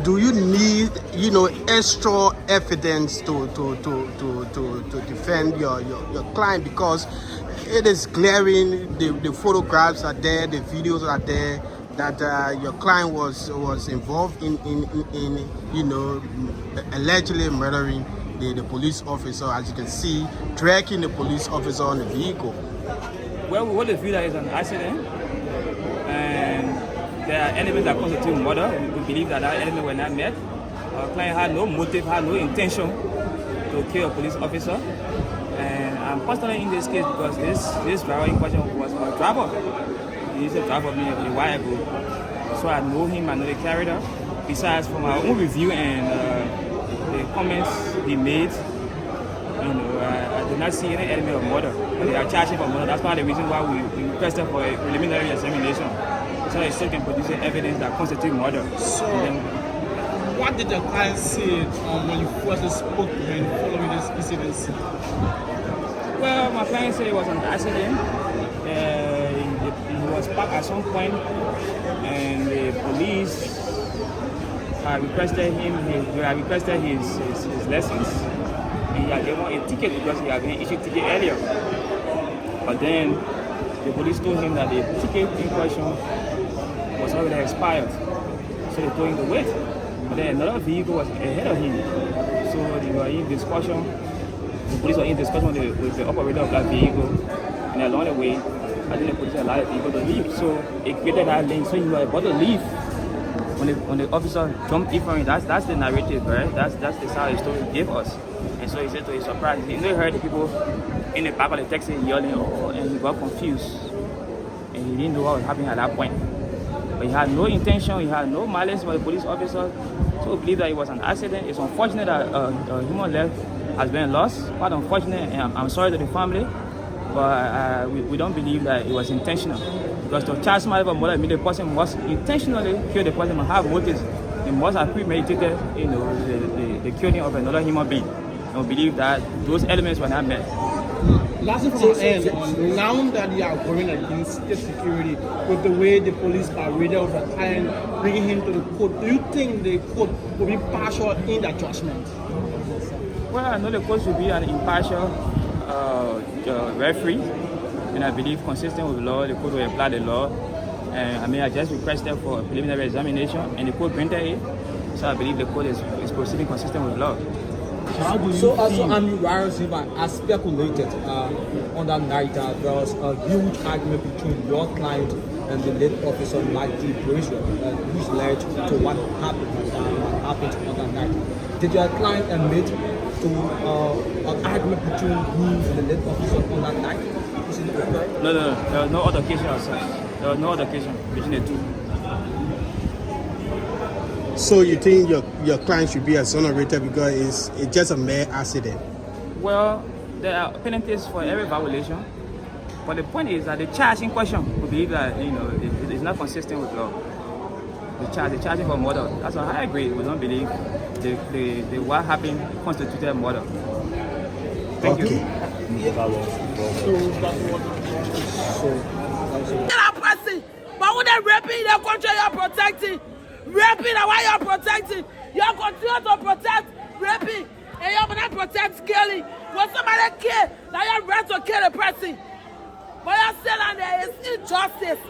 do you need, extra evidence to defend your client? Because it is glaring, the photographs are there, the videos are there, that your client was involved in allegedly murdering the police officer, as you can see, dragging the police officer on the vehicle. Well, we want to feel that it's an accident, and there are elements that constitute murder. We believe that element were not met. Our client had no motive, had no intention to kill a police officer. And I'm personally in this case because this driver in question was my driver. He used to drive with me a while ago. So I know him, I know the character. Besides, from our own review and the comments he made, I do not see any element of murder. But they are charging for murder. That's part of the reason why we requested for a preliminary examination, so that it still can produce evidence that constitutes murder. So, what did the client say when you first spoke to him following this incident? Well, my client said it was an accident. He was parked at some point, and the police requested his lessons. He had given a ticket because he had been issued a ticket earlier. But then the police told him that the ticket in question was already expired. So they told him to wait. But then another vehicle was ahead of him. So they were in discussion. The police were in discussion with the operator of that vehicle. And along the way, I think the police allowed the vehicle to leave. So it created that lane. So he was about to leave when the officer jumped in from him. That's the narrative, right? That's the side of the story he gave us. And so he said to his surprise, he heard the people in the back of the taxi yelling, and he got confused. And he didn't know what was happening at that point. But he had no intention, he had no malice for the police officer. So we believe that it was an accident. It's unfortunate that a human life has been lost. Quite unfortunate, and I'm sorry to the family. But we don't believe that it was intentional. Because to charge somebody for murder, the person must intentionally kill the person, must have motives. They must have premeditated, the killing of another human being. And we believe that those elements were not met. Lastly, from our end, now that you are going against state security with the way the police are raided over time, bringing him to the court, do you think the court will be partial in that judgment? Well, I know the court should be an impartial referee, and I believe consistent with law, the court will apply the law. And I just requested for a preliminary examination, and the court granted it. So I believe the court is proceeding consistent with law. So Army Warriors as speculated on that night there was a huge argument between your client and the late officer Mikey Brazier, which led to what happened on that night. Did your client admit to an argument between you and the late officer on that night? No. There was no other occasion as such. There was no other occasion between the two. So you think your client should be exonerated because it's just a mere accident? Well, there are penalties for every violation, but the point is that the charge in question, we believe that it's not consistent with law. The charging for murder, that's a high grade. We don't believe the what happened constituted murder. Thank you. But when they're raping the country, you're protecting. Raping and why you're protecting. You continue to protect raping, and you're not protect killing. When somebody kill, now you're ready to kill a person. But you're still on there, it's injustice.